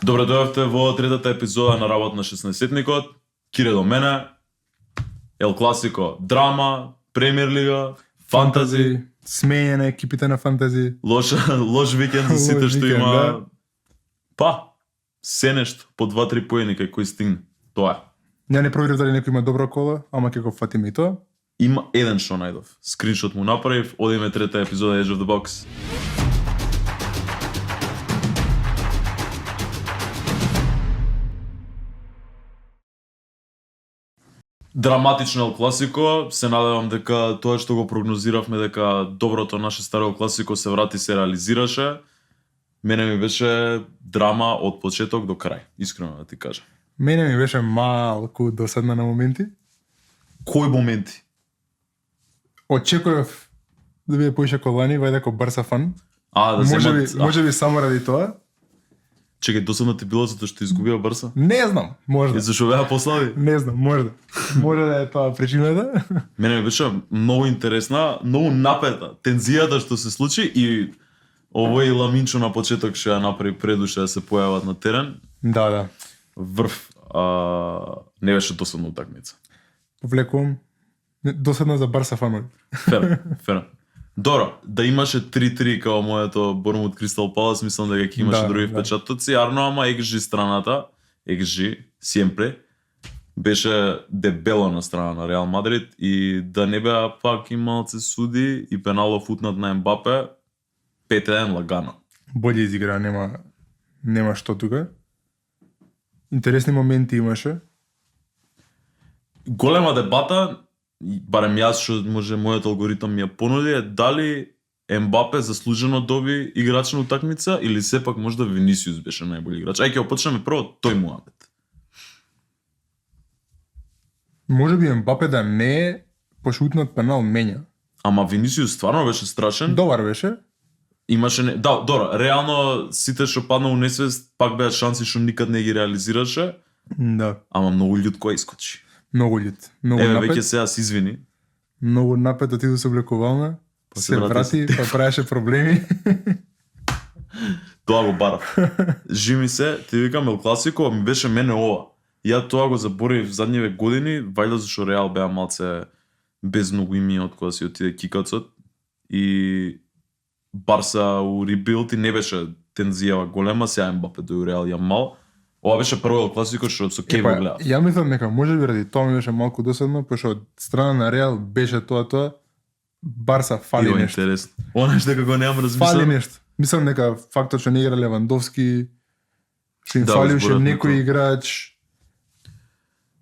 Добре дојавте во третата епизода на Работ на 16-никот. Кире до мене. Ел Класико, драма, Премиер лига, фантази, смење на екипите на фантази. Лош викенд за сите Лош што викенд, има. да. Па, се нешто по 2-3 поени кај кој стигне. Тоа е. Ја не проверив дали некој има добро коло, ама ќе го фатиме и тоа. Има еден што најдов. Скриншот му направив, одиме трета епизода Edge of the Box. Драматично Ел Класико, се надевам дека тоа што го прогнозиравме дека доброто наше старо Ел Класико се врати, се реализираше. Мене ми беше драма од почеток до крај, искрено да ти кажам. Мене ми беше малку досадна на моменти. Кои моменти? Очекував да биде поише колани, вајде како Барса фан. Да земат... Може би само ради тоа. Чекај, досадно ти било затоа што изгубија Барса? Не знам, можда. И зашо беа послаби? Не знам, можда. Може да е тоа причината. Мене ми беше многу интересна, многу напета тензијата што се случи и овој Ламинчо на почеток што ја направи предуше да се појават на терен. Да. Врв. Не беше досадна утакмица. Повлекувам. Досадно за Барса фанови. Фер. Добро, да имаше 3-3 као моето Бормут Кристал Палас, мислам дека ќе имаше други впечатоци, арно, ама XG страната, XG, siempre, беше дебело на страна на Реал Мадрид и да не беа пак и малце суди и пеналов утнат на Ембапе, 5-1 лагано. Боле изигра, нема што тука. Интересни моменти имаше. Голема дебата, барем јас што може мојот алгоритам ми ја понуди, е дали Ембапе заслужено доби играч на утакмица или сепак можда Винисиус беше најбољи играч. Ај ќе почнеме прво тој муабет. Може би Ембапе да не е пошутнат пенал менја. Ама Винисиус стварно беше страшен. Добар беше. Имаше добро, реално сите што падна у несвест пак беа шанси што никад не ги реализираше. Да. Ама многу људ кој искочи. Многу људ. Многу напет. Веќе сега се извини. Многу напет отиду се облекувална. Се врати, па правеше проблеми. Тоа го барав. Жими се, ти викам Ел Класико, ми беше мене ова. Ја тоа го заборив задниве години, вајда зашто Реал беа малце без многу имија од кога си отиде кикацот и Барса у ребилд и не беше тензијава голема, сега Ембапе до Реал ја мал. Ова беше прво Ел Класико што со кеј го гледав. Ја мислам дека може би ради тоа ми беше малку досадно, пошто од страна на Реал беше тоа Барса фали нешто. Интересно. Она што како немам размислено. Фали нешто. Мислам дека фактот што не игра Левандовски, што им фалише некој играч.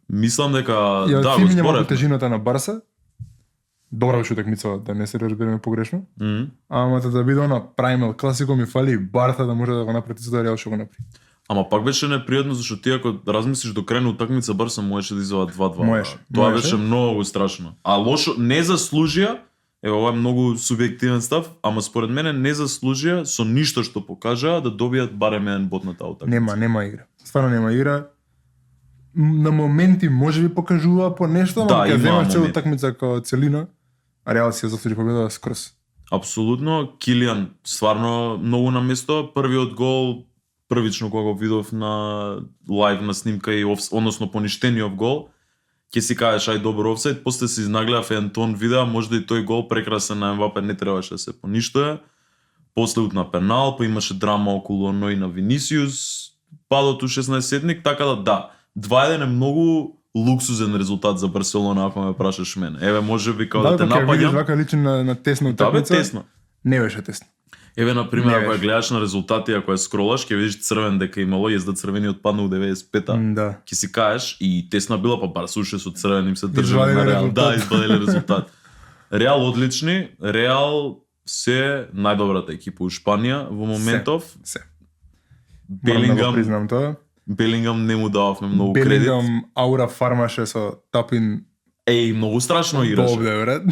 Мислам дека да, го зборев. Тежината на Барса. Добра беше утакмица, да не се разбереме погрешно. Ама да биде она Ел Класико ми фали Барса да може да го направи за Реал што го направи. Ама пак беше непријатно зашто ти ако размислиш до крај на утакмица Барса можеше да извади 2-2. Тоа беше многу страшно. А лошо не заслужија, ова е многу субјективен став, ама според мене не заслужија со ништо што покажаа да добијат барем еден бод на таа утакмица. Нема игра. Стварно нема игра. На моменти можеби покажува по нешто, ама кога земаш цела утакмица како целина, а Реал си ја заслужи победа скрос. Апсолутно, Килијан стварно многу на место, првиот гол првично кога го видов на лайв на снимка и односно поништениот гол, ќе си кажеш ај добар офсайд, после се изнагледав еден тон видеа, можда и тој гол прекрасен на Ембапе не требаше да се поништува. После утна пенал, па имаше драма околу оној на Винисиус, падот у 16-ник, така да, 2-1 е многу луксузен резултат за Барселона, ако ме прашаш мене. Еве може би као да те напаѓам. Да, видиш вака личи на тесна утакмица. Да, тесно. Не беше тесно. Еве на пример, ако ја гледаш на резултати, ако ја скролаш, ќе видиш црвен дека имало, језда црвениот падна у 95-та. Да. Ќе си кажеш и тесна била, па Барса уше со црвен им се држали на Реал. Да, извадиле резултат. Реал одлични, Реал се најдобрата екипа у Шпанија во моментов. Се. Белингам, да признам тоа. Белингам не му дававме многу кредит. Белингам аура фармаше со Тапин. Многу страшно играше. Добре, брат.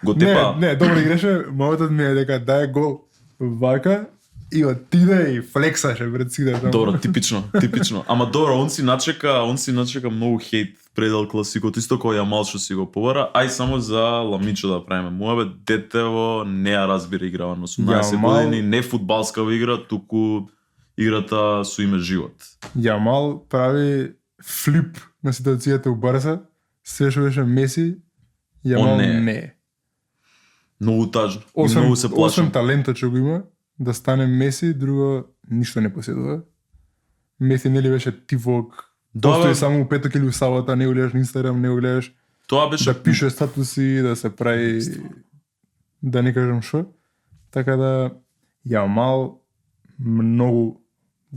Го тепа. Не, добро играше. Мојотот ми е дека дае гол вака и отиде и флексаше пред сите. Добро, типично. Ама добро, он си начека многу хейт пред Ел Класикото, исто кој Јамал што си го побара. Ај само за Ламинчо да правиме муабет, детево не ја разбира играва на 18 години, не фудбалска игра, туку играта со име живот. Јамал прави флип на ситуацијата у Барса, се што беше Меси, Јамал не. Многу тажно. И многу се плашам. Освен талентот што го има, да стане Меси, друго ништо не поседува. Меси нели беше типок, постои само у петок или у сабота, не го гледаш на Инстаграм, не го гледаш. Тоа беше да пише статуси, да се прави, да не кажам шо. Така да Јамал многу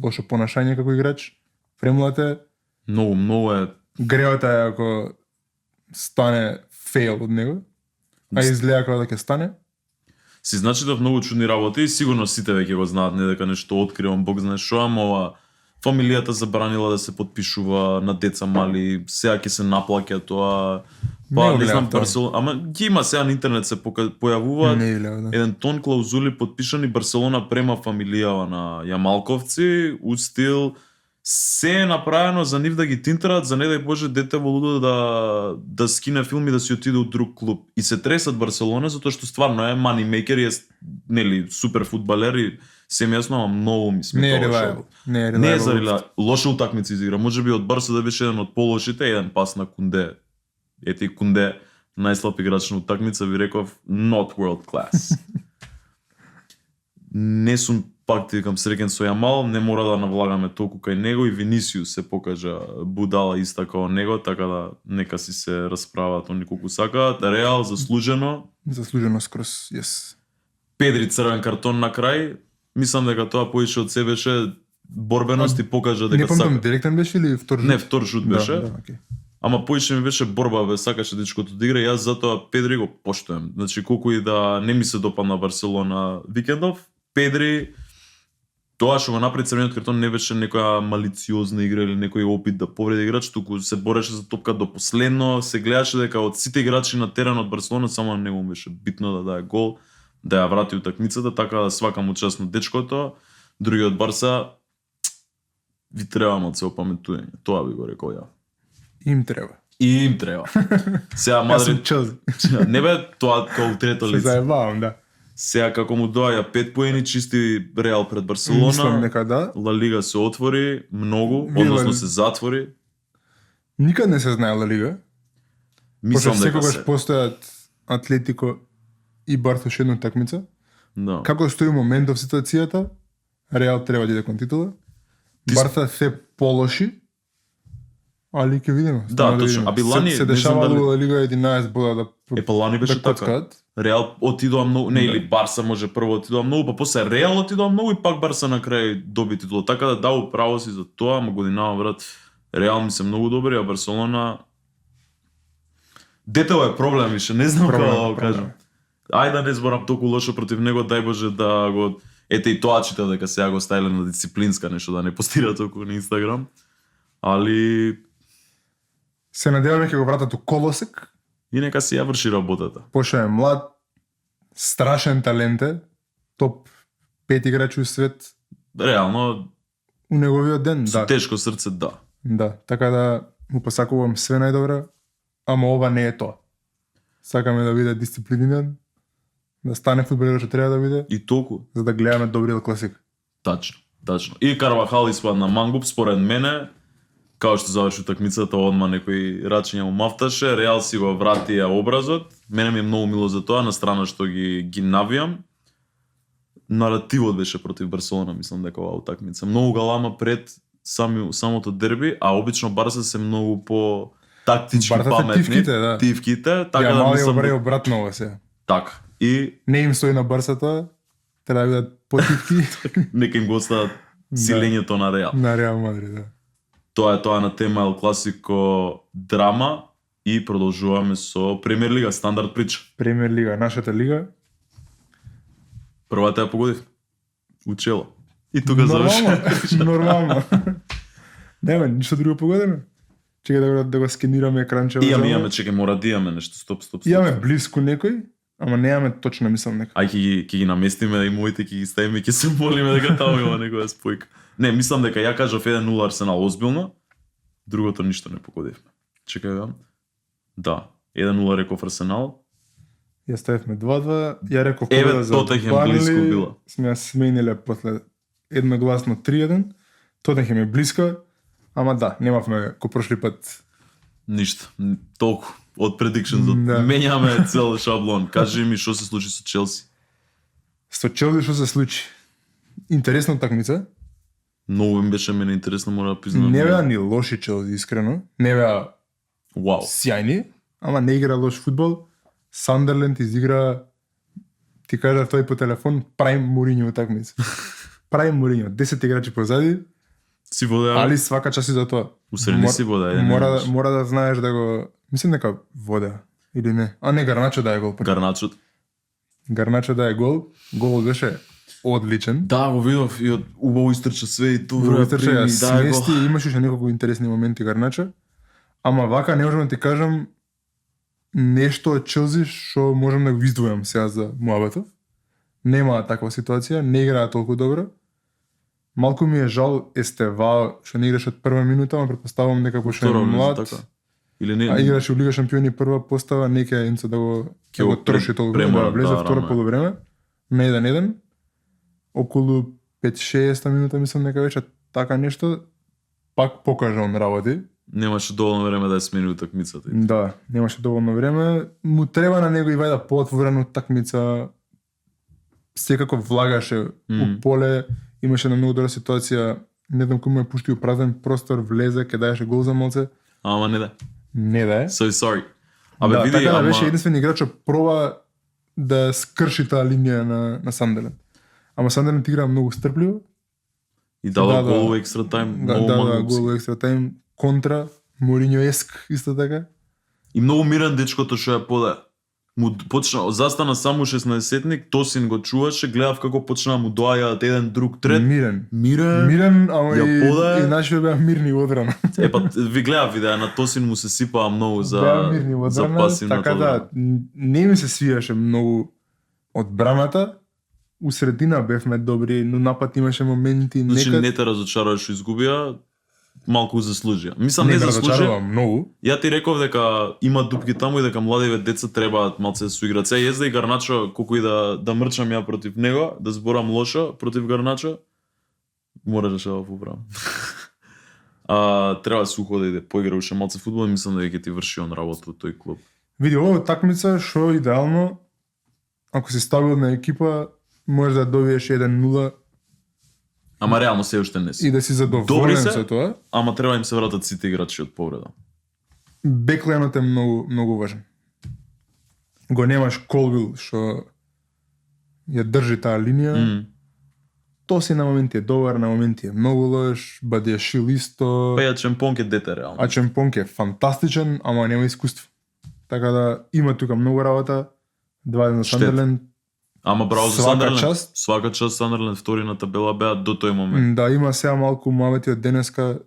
лошо понашање како играч. Премлате многу е. Греота е ако стане фейл од него. А изгледа како да ќе стане. Си значи да многу чудни работи и сигурно сите веќе го знаат, не дека нешто откривам, Бог знае шо, ама ова фамилијата забранила да се подпишува на деца мали, сега ќе се наплаќа тоа. Па не знам Барселона, ама ги има сега на интернет се појавуваат еден тон клаузули подпишани, Барселона према фамилијава на Јамалковци, у стил се е направено за нив да ги тинтерат, за не дај Боже дете во лудо да скине филм и да си отиде у друг клуб. И се тресат Барселона затоа што стварно е money maker и е нели супер фудбалер и се ми јасно, ама многу ми сметува. Не е за лоша утакмица изигра. Можеби од Барса да беше еден од полошите, еден пас на Кунде. Ете и Кунде, најслаб играч на утакмица, ви реков not world class. Не сум пак ти викам среќен со Јамал, не мора да навлагаме толку кај него и Винисиус се покажа будала иста како него, така да нека си се расправат они колку сакаат. Реал заслужено скрос, yes. Педри црвен картон на крај. Мислам дека тоа поише од се беше борбеност и покажа дека сака. Не помнам, директен беше или втор шут? Не, втор шут беше. Да, okay. Ама поише ми беше борба, сакаше дечкото да игра и јас затоа Педри го поштоем. Значи колку и да не ми се допадна Барселона викендов, Педри тоа што го направи црвениот картон не беше некоја малициозна игра или некој опит да повреди играч, туку се бореше за топка до последно, се гледаше дека од сите играчи на теренот Барселона само на него беше битно да даде гол, да ја врати утакмицата, така да свакам учасно дечкото. Другиот Барса ви треба малце опаметување, тоа би го рекол ја. Им треба. И им треба. Сега Мадрид не бе тоа како трето лице. Се заебавам, да. Сега како му доаѓа 5 поени чисти Реал пред Барселона. Мислам нека да. Ла Лига се отвори многу, односно се затвори. Никад не се знае Ла Лига. Мислам дека секогаш постојат Атлетико и Барса уште една такмица. Да. Како стои моментов ситуацијата, Реал треба да иде кон титула. Барса се полоши. Али ќе видиме. Да, точно. А Билани се дешава Ла Лига 11 бода да Лани беше така. Реал отидоа многу, не или Барса може прво отидоа многу, па после Реал отидоа многу и пак Барса на крај доби титула. Така да дал право си за тоа, ама годинава брат. Реал ми се многу добри, а Барселона детево е проблем више, не знам како да го кажам. Ајде да не зборам толку лошо против него, дај Боже да го ете и тоа читав дека сега го ставиле на дисциплинска нешто да не постира толку на Инстаграм. Али се надеваме ќе го вратат у колосек. И нека си ја врши работата. Пошто е млад, страшен талент е, топ 5 играч у свет. Реално у неговиот ден, со да. тешко срце, да. Да, така да му посакувам све најдобро, ама ова не е тоа. Сакаме да биде дисциплиниран, да стане фудбалер што треба да биде. И толку. За да гледаме добриот класик. Тачно. И Карвахал испадна мангуп според мене. Као што заврши утакмицата, одма некој рачење му мафташе, Реал си го вратија образот. Мене ми е многу мило за тоа, на страна што ги навијам. Наративот беше против Барселона, мислам дека оваа утакмица. Многу галама пред самото дерби, а обично Барса се многу по тактички паметни. Тивките, да. Тивките, така да мислам. Ја обратно ова сега. Така. И не им стои на Барсата, треба да бидат потивки. Нека им го остават силењето на Реал. На Реал Мадрид, да. Тоа е на тема Ел Класико драма и продолжуваме со Премиер Лига, стандард прича. Премиер Лига, нашата лига. Првата ја погодив. Учела. И тука заврши. Нормално. Нема, ништо друго погодено. Чекај да го скенираме екранчево. Имаме, чекај, мора да имаме нешто. Стоп. Имаме блиску некој, ама немаме точно, мислам нека. Ај ќе ги наместиме и моите ќе ги ставиме, ќе се молиме дека таму има некоја спојка. Не, мислам дека ја кажав 1-0 Арсенал озбилно, другото ништо не погодивме. Чекај да. Да, 1-0 реков Арсенал. Ја ставивме 2-2, ја реков победа за Банли. Блиску била. Сме ја смениле после едногласно 3-1. Тотенхем е блиска, ама да, немавме ко прошли пат. Ништо. Толку од predictions. Да. Менјаме цел шаблон. Кажи ми што се случи со Челси. Со Челси што се случи? Интересна такмица. Многу им беше мене интересно, мора да признам. Не беа ни лоши Челси, искрено. Не беа Вау. сјајни, ама не игра лош фудбал. Сандерленд изигра, ти кажа тој по телефон, Прайм Моринјо такмица. Прайм Моринјо, 10 играчи позади, Си водеа? али свака час и за тоа. Усредни си вода, Мора да знаеш да го... Мислам дека вода, или не. А не, Гарначо да е гол. Гарначот. Гарначо да е гол. Гол беше одличен. Да, го видов и од убаво истрча све и тоа Добро трча, ја да го. смести, имаше уште неколку интересни моменти Гарначо. Ама вака не можам да ти кажам нешто од Челси што можам да го издвојам сега за муабетов. Нема таква ситуација, не играа толку добро. Малку ми е жал Естева што не играше од прва минута, ама претпоставувам дека пошто е Второ, млад. така. Или не? А играше у Лига шампиони прва постава, нека Енцо да го Ќе го троши толку премора, да влезе да, второ рано е. полувреме на 1-1. Околу 5-6 минута мислам дека вече така нешто пак покажа он работи. Немаше доволно време да ја смени утакмицата. Да, немаше доволно време. Му треба на него и вајда поотворена утакмица. Секако влагаше у поле, имаше на многу добра ситуација. Не знам кој му е пуштил празен простор, влезе, ке даеше гол за малце. Ама не да. Не да е. So sorry. Абе Да, види, така да ама беше единствен играч што проба да скрши таа линија на Сандерленд. Ама Сандерленд игра многу стрпливо. и дала да, гол да. у екстра тајм, Да, многу да, магнуци. гол екстра тајм контра Моринјо-еск исто така. И многу мирен дечкото што ја подаде. Му почна, застана само 16-ник, Тосин го чуваше, гледав како почна му доаѓаат еден друг трет. Мирен. Мирен. Мирен, ама ја подаде. и нашите беа мирни во одрана. Па ви гледав видеа на Тосин му се сипаа многу за Беа мирни во за одрана, пасивната така да, одбрана. не ми се свиеше многу одбраната. У средина бевме добри, но напад имаше моменти Значи некад. не те разочарува што изгубија, малку заслужија. Мислам Не не ме заслужија. разочарува многу. Ја ти реков дека има дупки таму и дека младиве деца требаат малце да суиграат. Сега језда и Гарначо, колку и да мрчам ја против него, да зборам лошо против Гарначо, мораше да го поправам. Треба сухо да иде поигра уште малце фудбал и мислам дека ќе ти врши он работа тој клуб. Види, ова такмица што идеално, ако си стабилна екипа, може да добиеш 1-0 Ама реално се уште не си. и да си Добри задоволен се. со тоа. Ама треба им се вратат сите играчи од повреда. Бекленот е многу, многу важен. Го немаш Колвил што ја држи таа линија. Тоси на моменти е добар, на моменти е многу лош, Бадиашил исто. Па ја Чемпонк е дете реално. А Чемпонк е фантастичен, ама нема искуство. Така да има тука многу работа. 2 на Штет. Сандерленд. Ама браво за Свака Сандерленд. част. Свака част Сандерленд втори на табела беа до тој момент. Да, има сега малку моменти од денеска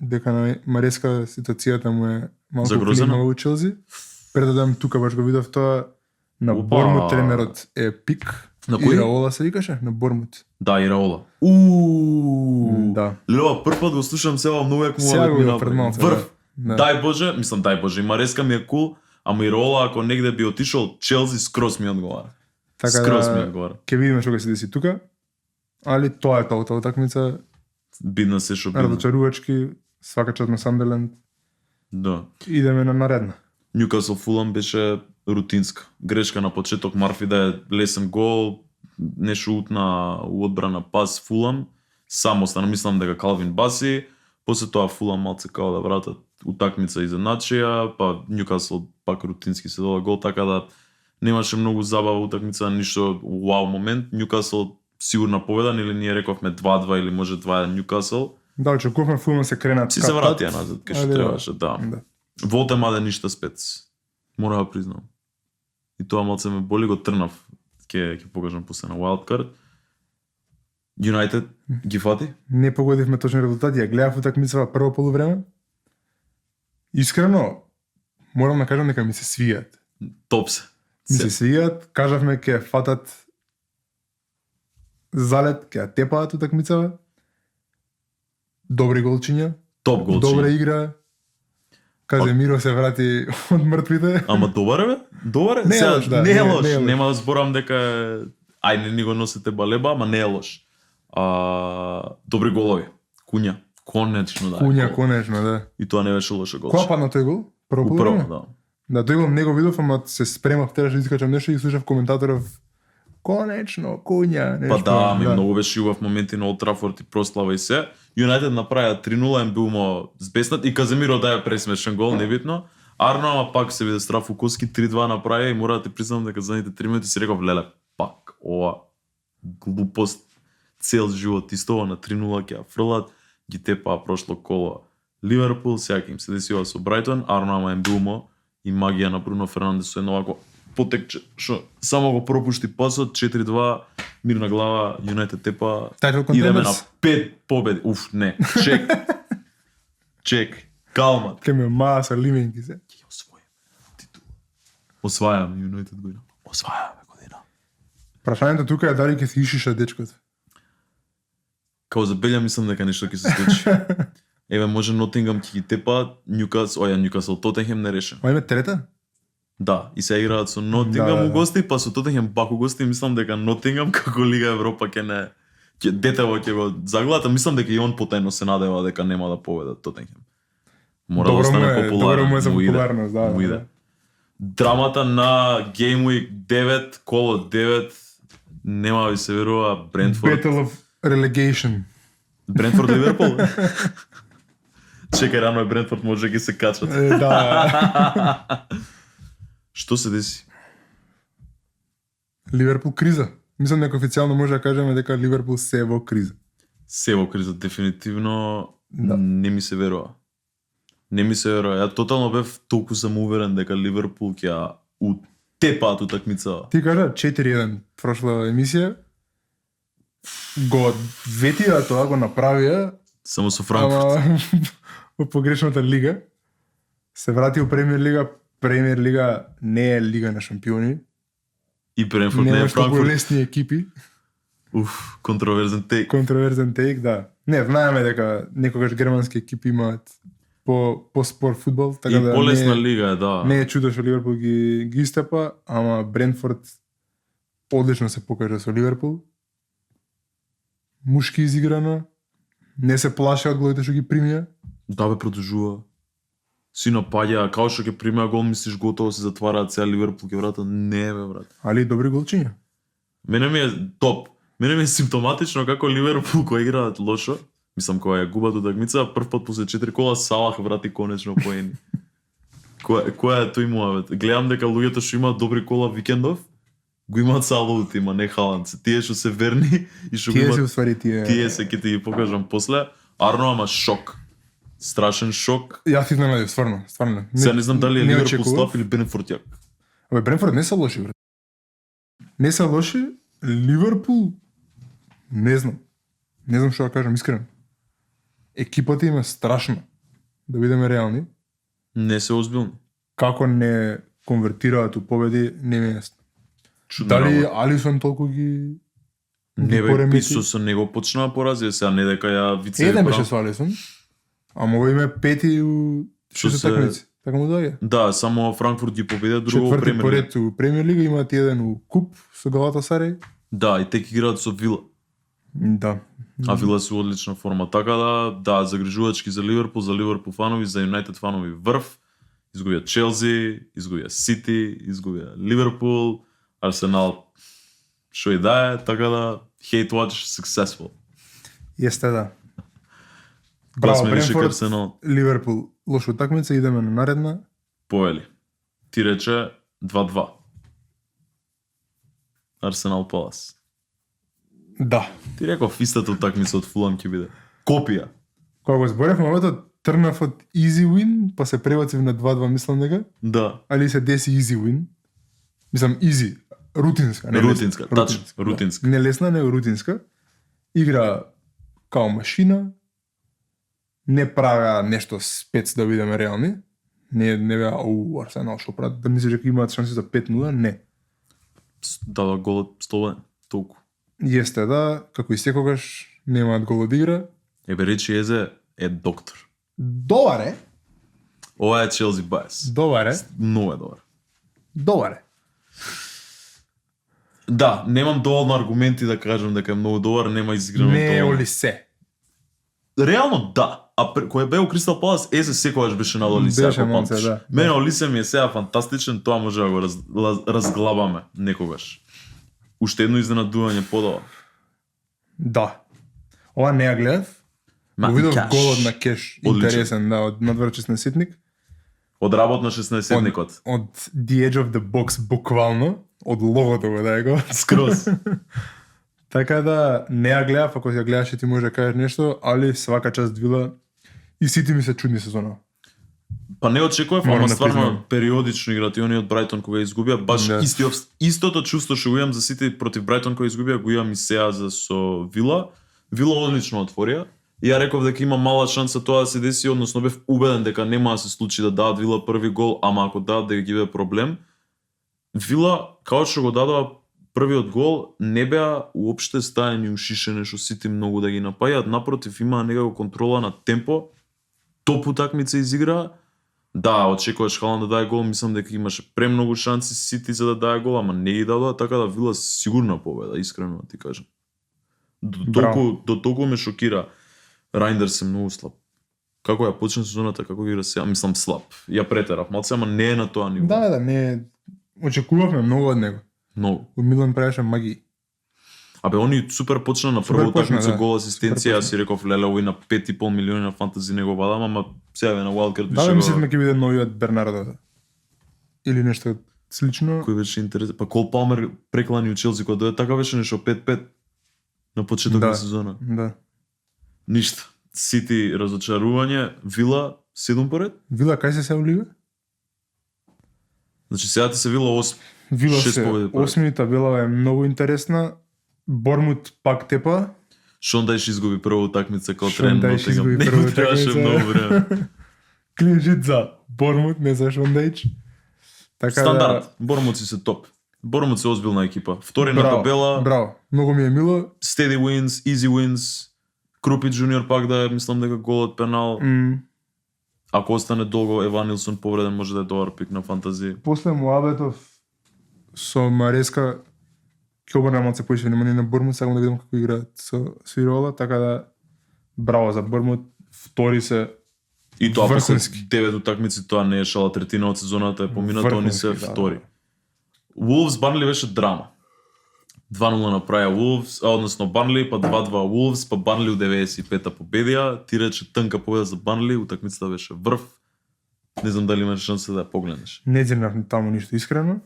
дека на Мареска ситуацијата му е малку Загрозена? климава у Челси. Пред да дам тука баш го видов тоа на Опа! Бормут тренерот е пик. На кој? Ираола се викаше на Бормут. Да, и Раола. Да. Лева, прв пат го слушам сега, многу јак му Сега го ми видов пред направи. малце. Врв. Да. Дај Боже, мислам дај Боже, и Мареска ми е кул, ама и Раола ако негде би отишол, Челси скроз ми одговара. Така Скроз ми да одговара. ќе видиме што ќе се деси тука. Али тоа е тоа утакмица, Бидна се шо бидна. разочарувачки, свака част на Сандерленд. Да. Идеме на наредна. Ньюкасл Фулам беше рутинска. Грешка на почеток, Марфи да е лесен гол, нешто утна у одбрана пас Фулам, само стана, мислам дека Калвин Баси, после тоа Фулам малце као да вратат утакмица изедначија, па Ньюкасл пак рутински се дола гол, така да немаше многу забава утакмица, ништо вау момент. Ньюкасл сигурна победа, или ние рековме 2-2 или може 2-1 Ньюкасл. Да, очекувавме Фулам се кренат. Си се вратија назад, кај што Али да. требаше, да. Да. Волтемаде ништа спец. Мора да признам. И тоа малце ме боли, го трнав. Ќе покажам после на Wildcard. Юнайтед ги фати? Не погодивме точни резултати, ја гледав утакмицава прво полувреме. Искрено, морам да кажам дека ми се свијат. Топ се. Ми се свијат, кажавме ќе фатат залет, ќе ја тепаат утакмицава. Добри голчиња, Топ голчи. добра игра. Каземиро се врати од мртвите. Ама добар е, бе? Добар е? Не е Сега, лош, да, не е не е лош. лош. Нема да зборам дека е... Ај, не ни го носите балеба, ама не е лош. Добри голови. Куња. Конечно, да. Куња, конечно, да. И тоа не беше лоша голче. Која падна тој гол? Прво Управо, полувреме? да. Да, тој гол не го видов, ама се спремав, требаше да искачам нешто и слушав коментаторов конечно, Куња, нешто. Па да, многу беше убав моменти на Олд Трафорд и прослава и се. Юнайтед направија 3-0, им бил збеснат и Каземиро даја пресмешен гол, небитно. Арно, ама пак се биде Страфо Коски 3-2 направија и мора да ти признам дека задните 3 минути си реков леле, пак ова глупост цел живот исто на 3-0 ќе ја фрлат, ги тепаа прошло коло Ливерпул, сега им се десива со Брайтон, Арно ама им бил и магија на Бруно Фернандес со едно вако потекче, што само го пропушти пасот, 4-2, мирна глава, Юнайтед тепа, Title идеме на contenders? 5 победи. Уф, не, чек, калма. Ке ме маа со лименки се. Ќе освоиме титула. Освајаме Юнайтед година. Освајаме година. Прашањето тука е дали ќе си ишиша дечкото. Као за Белја мислам дека нешто ќе се случи. Еве може Нотингам ќе ги тепа, Ньюкасл Тотенхем не реше. Ма име трета? Да, и се играат со Нотингам Да, да, у да. гости, па со Тотенхем пак у гости, мислам дека Нотингам како Лига Европа ќе детево ќе го заглата, мислам дека и он потајно се надева дека нема да победат Тотенхем. Мора да остане популарен. Добро му е за му иде, популарност, да. му да, иде. да. Драмата на Game Week 9, коло 9, нема ви се верува, Брентфорд. Battle of Relegation. Брентфорд Ливерпул? Чекај, рано е Брентфорд, може да ги се качат. Да. Што се деси? Ливерпул криза. Мислам дека официјално може да кажеме дека Ливерпул се е во криза. Се во криза, дефинитивно Да. не ми се верува. Не ми се верува. Ја тотално бев толку самоуверен дека Ливерпул ќе ја утепаат утакмица. Ти кажа 4-1 прошла емисија. Го ветија тоа, го направија, Само со Франкфурт. ама во погрешната лига. Се врати у Премиер лига. Премиер лига не е лига на шампиони. И Брентфорд не е Нема што Франкфурт. лесни екипи. Уф, контроверзен тейк. Контроверзен тейк, да. Не, знаеме дека некогаш германски екипи имаат по спор фудбал, така И да полесна не, лига е, да. не е чудо што Ливерпул ги истепа, ама Брентфорд одлично се покажа со Ливерпул. Мушки изиграно, не се плаше од голите што ги примија. Да бе, продолжува. Си напаѓа, као што ќе примеа гол, мислиш готово се затвараат сега Ливерпул ќе врата. Не бе, брат. Али добри голчиња. Мене ми е топ. Мене ми е симптоматично како Ливерпул кој играат лошо. Мислам кога ја губат утакмица, прв пат после 4 кола Салах врати конечно поени. Која е тој муавет? Гледам дека луѓето што имаат добри кола викендов, го имаат Салах, има не Халанд. Тие што се верни и што го Тие се имаат, уствари тие се ќе ти ги покажам после. Арно ама шок. Страшен шок. Јас се изненадив, стварно. Сега не знам дали е Ливерпул очекував. слаб или Брентфорд јак. Абе, Брентфорд не се лоши, брат. Не се лоши, Ливерпул, не знам. Не знам што да кажам, искрено. Екипата им е страшна. Да бидеме реални. Не се озбилни. Како не конвертираат у победи, не ми е јасно. Чудна Дали работа. Алисон толку ги Не бе, поремети? Писо со него почнаа поразија, сега не дека ја вице. Еден беше со Алисон, ама овој име пети у Што шесто се- такмици. Така му доаѓа. Да, само Франкфурт ги победи, друго во Четврти Премиер Лига. поред у Премиер Лига, имаат еден у Куп со Галатасарај. Да, и тек играат со Вила. Да. А Вила се у одлична форма. Така да, загрижувачки за Ливерпул фанови, за Юнайтед фанови врв. Изгубија Челси, изгубија Сити, изгубија Ливерпул, Арсенал што и да е, така да hate watch successful. Јесте, да. Кога сме више Брентфорд, Арсенал, Ливерпул, лоша утакмица, идеме на наредна. поели. Ти рече 2-2. Арсенал Палас. Да. Ти реков истата утакмица од Фулам ќе биде. Копија. Кога го зборевме овото, трнав од easy win, па се пребацив на 2-2, мислам дека. Да. Али се деси easy win. Мислам easy, рутинска, не Рутинска, лесна. тачно, рутинска. Да. Не лесна, него рутинска. Игра као машина. Не правеа нешто спец да бидеме реални. Не беа Арсенал што прават, да мислиш дека имаат шанси за 5-0, не. Дава голот столен, толку. Јесте, да, како и секогаш немаат гол од игра. Ебе речи Езе е доктор. Добар е. Ова е Челси Байс. Добар е. Многу е добар. Добар е. Да, немам доволно аргументи да кажам дека е многу добар, нема изиграно Не е доволно. Олисе. Реално да, а кој бе у Кристал Палас, Езе секогаш беше на Олисе, Беше ако малце, памтиш. да. Мене Олисе ми е сега фантастичен, тоа може да го разглабаме некогаш. Уште едно изненадување подоа. Да. Ова не ја гледав. Го видов Кеш. голот на Кеш. Одличен. Интересен, да, од надвор 16-сетник. Од работ на 16-тникот. Од The Edge of the Box буквално, од логото го да е го. Скроз. Така да не ја гледав, ако ја гледаш ти може да кажеш нешто, али свака част Вила и сите ми се чудни сезона. Па не очекував, Морам ама да стварно признам. периодично играат и они од Брайтон кога изгубија, баш Да. истото чувство што го имам за сите против Брайтон кога изгубија, го имам и сега за со Вила. Вила одлично отворија. И ја реков дека има мала шанса тоа да се деси, односно бев убеден дека нема да се случи да дадат Вила први гол, ама ако дадат дека ги биде проблем. Вила, као што го дадоа првиот гол, не беа уопште стаени ушишени што сите многу да ги напаѓаат, напротив имаа некако контрола на темпо, топ утакмица изиграа. Да, очекуваш Халанд да даде гол, мислам дека имаше премногу шанси Сити за да даде гол, ама не ги дадоа, така да Вила сигурна победа, искрено да ти кажам. До толку ме шокира. Райндерс е многу слаб. Како ја почна сезоната, како ги игра сега, мислам слаб. Ја претерав малце, ама не е на тоа ниво. Да, не, очекувавме многу од него. Многу. Од Милан правеше магии. Абе, они супер почна на Супер прва почна, утакмица да. гол асистенција, Супер јас си реков леле овој на 5,5 милиони на фантази него вадам, ама сега бе на Wildcard Да, беше бе, го... мислевме ќе биде новиот Бернардо. Или нешто слично. Кој беше интересен. Па Кол Палмер преклани у Челси кога дојде, така беше нешто 5-5 на почеток Да. на сезона. Да. Ништа. Сити разочарување, Вила 7 поред. Вила кај се лига? Значи сега ти се Вила 8. Вила Шест се победи поред. 8 табела е многу интересна. Бормут пак тепа. Шон Дајш изгуби прва утакмица као Шон тренер, Дајш изгуби прва требаше утакмица. многу време. Клиншит за Бормут, не за Шондејч. Така Стандард. Бормуци се топ. Бормут се озбилна екипа. Втори да, на табела, Браво. Многу ми е мило. steady wins, easy wins. Крупи Джуниор пак да е, мислам дека гол од пенал. Ако остане долго Еван Нилсон повреден, може да е добар пик на фантази. После муабетов со Мареска ќе обрнам малце поише внимание на Бормут, сакам да видам како играат со Свирола, така да браво за Бормут. Втори се И тоа после Врхунски. 9 утакмици, тоа не е шала, третина од сезоната е помината, они се Врхунски, да. втори. Wolves Барнли беше драма. 2-0 направија Wolves, односно Барнли, па 2-2 Wolves, па Барнли у 95-та победија. Ти рече тънка победа за Барнли, утакмицата беше врв. Не знам дали имаш шанса да ја погледнеш. не дзирнав таму ништо искрено,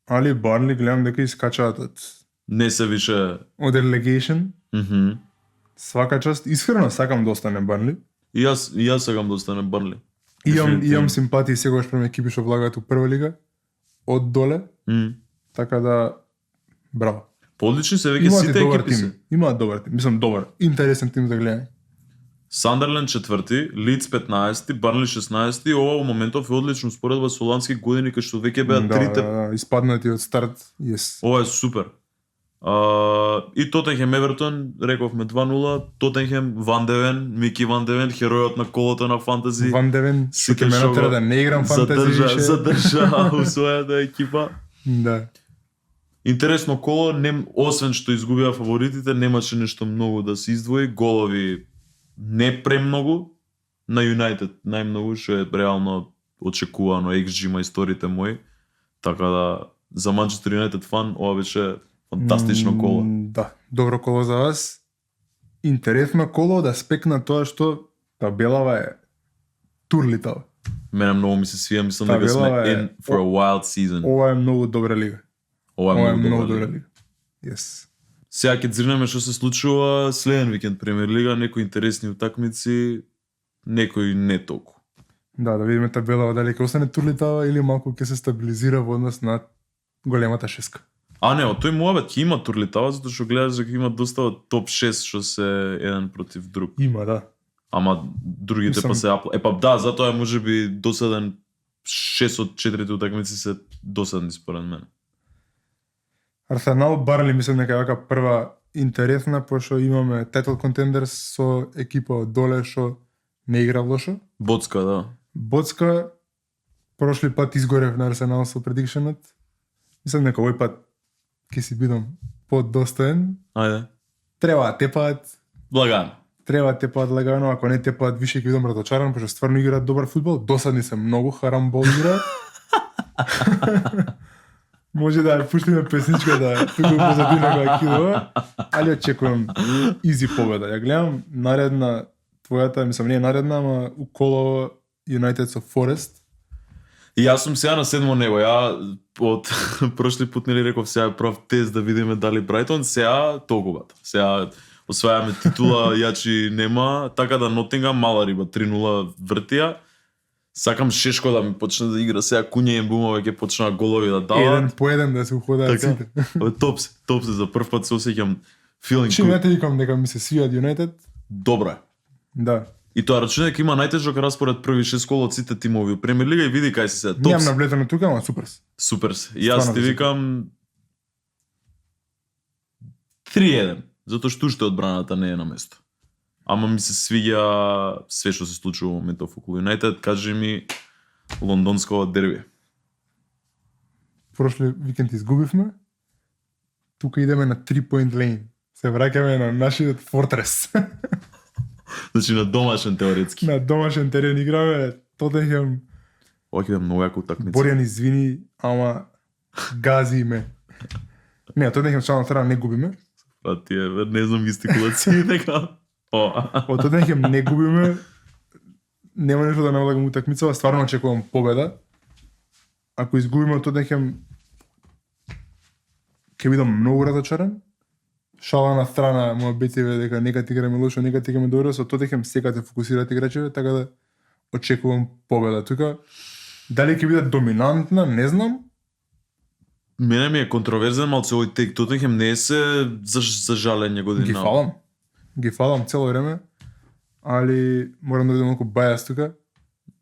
али Барнли гледам дека искачаат Не се више... од relegation. Мгм. Свака част, искрено сакам да остане Барнли. И јас сакам да остане Барнли. Имам симпатии сегаш према екипи што влагаат у прва лига од доле, М. така да браво. Подлични се веќе Имаат и сите добар екипи се. тим. Имаат добар тим. Мислам добар, интересен тим за гледање. Сандерленд 4, Лидс 15, Барнли 16, ова во моментов е одлично споредба со лански години кај што веќе беа трите. да, испаднати од старт, yes. Ова е супер. И Тотенхем Евертон, рековме 2-0, Тотенхем Ван Девен, Мики Ван Девен, херојот на колото на фантази. Ван Девен, што Сите ќе ме што натера го да не играм фантази више. задржа у својата екипа. Да. Интересно коло, освен што изгубија фаворитите, немаше нешто многу да се издвои, голови не премногу, на Юнайтед најмногу, што е реално очекувано XG мајсторите мои, така да за Манчестер Юнайтед фан, ова беше фантастично коло. Да, добро коло за вас. Интересно коло од аспект на тоа што табелава е турлитава. Мене многу ми се свија, мислам дека сме Табелава е- in for a wild season. Ова е многу добра лига. Ова Ова е е многу многу добра добра лига. лига. Yes. Сега ќе зринеме што се случува следен викенд Премиер лига, некои интересни утакмици, некои не толку. Да видиме табелава дали ќе остане турлитава или малку ќе се стабилизира во однос на големата шеска. А не, од тој муабет ќе има турлитава, затоа што гледаш дека има доста од топ 6 што се еден против друг. Има, да. Ама другите Мислам- па се апла. Епа да, затоа е можеби досаден 6 од 4 утакмици се досадни според мене. Арсенал Барли мислам дека е вака прва интересна, пошто имаме title contenders со екипа од доле што не игра лошо. Боцка, да. Боцка прошли пат изгорев на Арсенал со предикшенот. Мислам дека овој пат ќе си бидам подостоен. Ајде. Треба да тепаат, Благано. треба да тепаат лагано, ако не тепаат више ќе бидам разочаран, пошто стварно играат добар фудбал, досадни се многу, харамбол играат. Може да ја пуштиме песничката туку позадина кога кидува, али очекувам изи победа. Ја гледам наредна твојата, мислам не е наредна, ама уколова Юнајтед со Форест. И јас сум сега на седмо небо. Ја од прошли пат нели реков сега прав тест да видиме дали Брайтон, сега толкова. Сега освајаме титула, јачи нема, така да Нотингам мала риба 3-0 вртија. Сакам Шешко да ми почне да игра сега Куња и Ембума веќе почнаа голови да дават. Еден по еден да се уходаат Така. сите. Топ се за прв пат се осеќам feeling Чим good. ја те викам дека ми се свијат Юнајтед? Добро е. Да. И тоа рачуне дека има најтежок распоред први 6 кола од сите тимови у Премиер лига и види кај се сега. Топ Немам се. наблетено тука, ама супер. Супер се. И јас Стварно ти да се. викам 3-1, затоа што уште одбраната не е на место. Ама ми се свиѓа све што се случува во моментов околу Юнајтед. Кажи ми лондонско дерби. Прошли викенд изгубивме. Тука идеме на 3-point lane. Се враќаме на нашиот фортрес. Значи на домашен теоретски. На домашен терен играме. Тотенхем, Ова ќе биде многу јака утакмица. Борјан извини, ама гази ме. Не, Тотенхем само треба не губиме. Па тие, не знам гестикулации дека. Од Тотенхем не губиме. Нема нешто да навлагам утакмицава, стварно очекувам победа. Ако изгубиме од Тотенхем, ќе бидам многу разочаран. Шала на страна, моја бетиве дека нека ти играме лошо, нека ти играме добро, со Тотенхем сега те фокусираат играчеве, така да очекувам победа. Тука, дали ќе биде доминантна, не знам. Мене ми е контроверзен малце овој тек. Тотенхем не е се за жалење година. Ги фалам цело време, али морам да бидам малку бајас тука.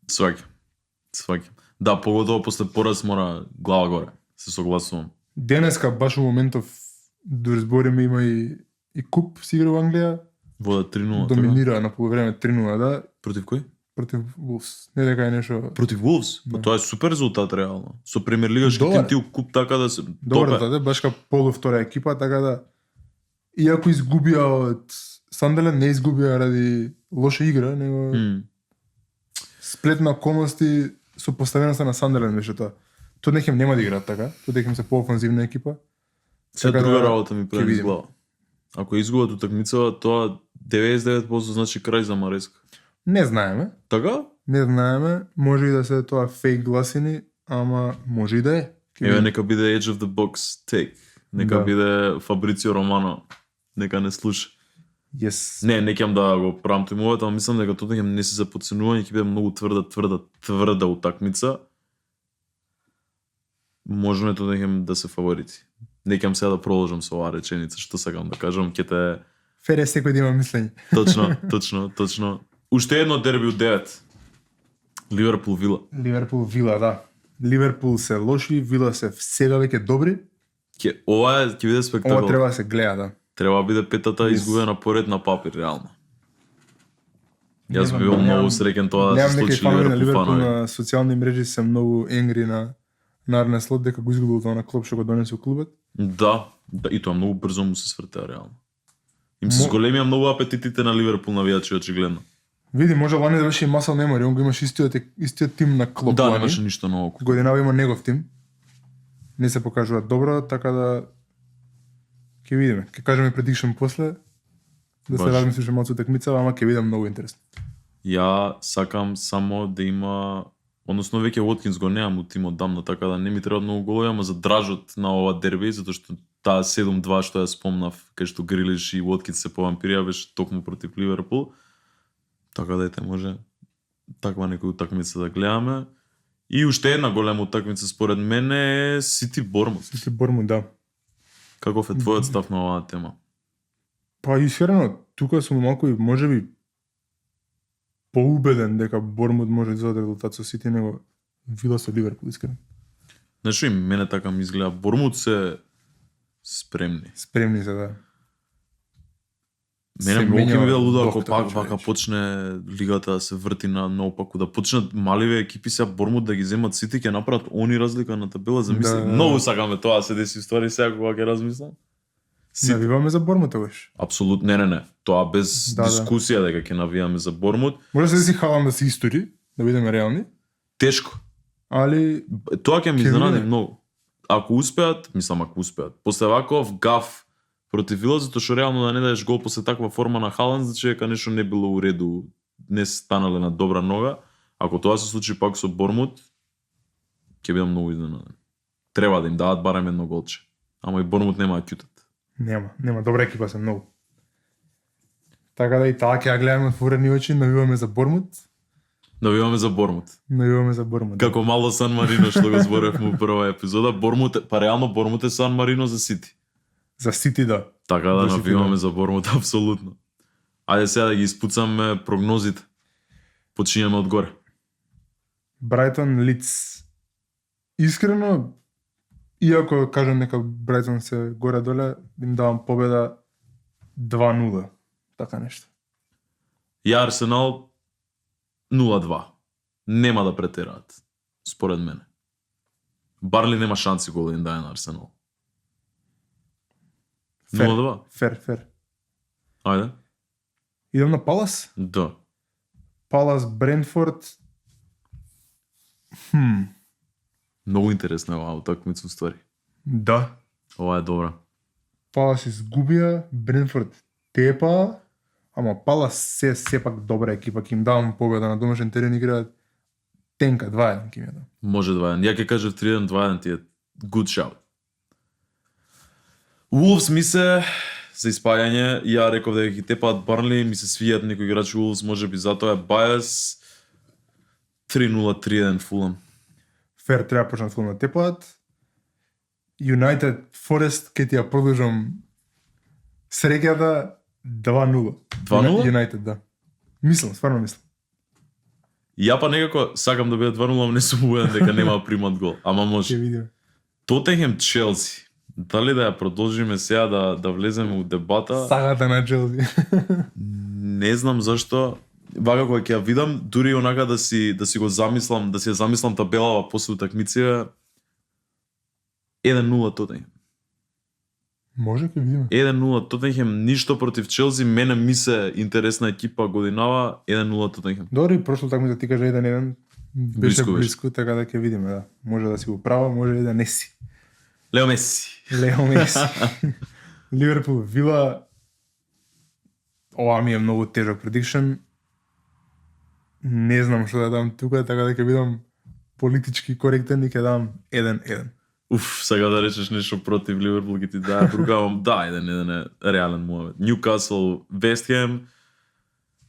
Сваќам. Да, поготово после пораз мора глава горе. Се согласувам. Денеска баш во моментов до избориме има и куп си игра во Англија. Вода 3-0. Доминира на полувреме 3-0, да, Против кој? против Wolves. Не дека е нешто Против Wolves. Да. Па тоа е супер резултат реално. Со Премиер лигашки Добар. тим ти у куп така да се добро топе. да баш ка полувтора екипа, така да иако изгубија од Сандерланд, не изгубија ради лоша игра, него сплет на околности со поставеноста на Сандерланд беше тоа. Тотенхем нема да играат така, Тотенхем се поофанзивна екипа. Се Така друга да, работа ми ќе прави видиме. глава. Ако изгубат утакмицава, тоа 99% значи крај за Мареска. Не знаеме, Така? не знаеме, може и да се тоа фейк гласини, ама може и да е. Ќе Еве видиме. нека биде Edge of the Box take. Нека Да. биде Фабрицио Романо. Нека не слуша. Yes. Не ќе да го правам тимовете, ама мислам дека Тотенхем не се за подценување, ќе биде многу тврда утакмица. Можеме Тотенхем да се фаворити. Не ќе сега да продолжам со оваа реченица, што сакам да кажам, ќе те Фер е секој да има мислење. точно. Уште едно дерби од 9. Ливерпул Вила. Ливерпул Вила, да. Ливерпул се лоши, Вила се сега веќе добри. Ова ќе биде спектакл. Ова треба да се гледа, да. Треба биде петата Yes. изгубена поред на папир, реално. Не Јас знам, би бил немам- многу среќен тоа да Немам се некои случи фанови на Ливерпул Ливерпул фанови. на социјални мрежи се многу енгри на Арне Слот дека го изгубил тоа на клуб што го донесе у клубот. Да, и тоа многу брзо му се свртеа реално. Им се Мо- зголемија многу апетитите на Ливерпул навијачи очигледно. Види, може лани да беше и масал мемори, он го имаше истиот тим на клуб. Да, лани. немаше ништо ново. Годинава има негов тим. Не се покажува добро, така да ќе видиме. Ќе кажеме предикшн после. Да се Баш. размислише малку утакмицава, ама ќе видам многу интересно. Ја сакам само да има, односно веќе Уоткинс го немам у тимот дамно, така да не ми треба многу голови, ама за дражот на ова дерби, затоа што таа 7-2 што ја спомнав, кај што Грилиш и Уоткинс се повампирија, беше токму против Ливерпул. Така да ете може таква некоја утакмица да гледаме. И уште една голема утакмица според мене е Сити Бормут. Сити Бормут, да. Каков е твојот став на оваа тема? Па искрено, тука сум малку и можеби поубеден дека Бормут може да извади резултат со Сити, него Вила со Ливерпул, искрено. Знаеш и мене така ми изгледа. Бормут се спремни. Спремни се, да. Мене многу ќе ми биде лудо ако доктор, пак вака човече. почне лигата да се врти на наопаку, да почнат маливе екипи сега Бормут да ги земат сите, ќе направат они разлика на табела, замисли. Да. Многу сакаме тоа да се деси ствари сега кога ќе размислам. Навиваме за Бормут тогаш. Апсолутно, не. Тоа без Да, да. дискусија дека ќе навијаме за Бормут. Може да се халам да се истори, да бидеме реални, Тешко. али Тоа ќе ми Ќе изненади биде. многу. Ако успеат, мислам ако успеат. После ваков гаф против Вила, затоа што реално да не дадеш гол после таква форма на Халанд, значи дека нешто не било у реду, не станале на добра нога. Ако тоа се случи пак со Бормут, ќе бидам многу изненаден. Треба да им дадат барем едно голче. Ама и Бормут нема да ќутат. нема, добра екипа се многу. Така да и таа ќе ја гледаме отворени очи, навиваме за Бормут, Навиваме за Бормут. навиваме за Бормут. Како мало Сан Марино што го зборевме у прва епизода, Бормут, па реално Бормут е Сан Марино за Сити. За Сити да. Така да За Сити, навиваме да. за Бормут апсолутно. Ајде сега да ги испуцаме прогнозите. Почињаме одгоре. Брайтон Лиц. Искрено, иако кажам нека Брайтон се горе-доле, им давам победа 2-0. Така нешто. Ја Арсенал 0-2. Нема да претераат, според мене. Барли нема шанси кога да им даде на Арсенал. Фер. 0-2. Фер. Ајде. Идем на Палас. Да. Палас Брентфорд. Многу интересна е оваа утакмица уствари. Да. Ова е добра. Палас изгубија, Брентфорд тепа, ама Палас се сепак добра екипа, ќе им давам победа на домашен терен, играат тенка 2-1 ќе им ја дам. Може 2-1. Ја ќе кажев 3-1, 2-1 ти е good shout. Wolves ми се за испаѓање, ја реков дека ги тепаат Барнли, ми се свијат некои играчи Wolves, може би затоа е bias. 3-0, 3-1 Фулам. Фер треба почнат фулм да тепаат. United Forest ќе ти ја продолжам среќата 2-0. 2-0? United, да. Мислам, стварно мислам. Ја па некако сакам да биде 2-0, ама не сум убеден дека нема да примат гол. Ама Ќе може. видиме. Тотенхем Челси. Дали да ја продолжиме сега да влеземе у дебата? Сагата на Челси. Не знам зашто. Вака кога ќе ја видам, дури онака да си го замислам, да си ја замислам табелава после утакмиција 1-0 Тотенхем. Може ќе видиме. 1-0 Тотенхем, ништо против Челси, мене ми се интересна екипа годинава, 1-0 Тотенхем. Дори прошло такмица ти кажа 1-1 беше Блиску близко, така да ќе видиме, да. Може да си го права, може и да не си. Лео Меси. Лео Меси. Ливерпул Вила. Ова ми е многу тежок предикшн. Не знам што да дам тука, така да ќе видам политички коректен и ќе дам 1-1. Уф, сега да речеш нешто против Ливерпул ги ти даа рукавам. Да, 1-1 е реален муавет. Ньюкасл, Вестхем.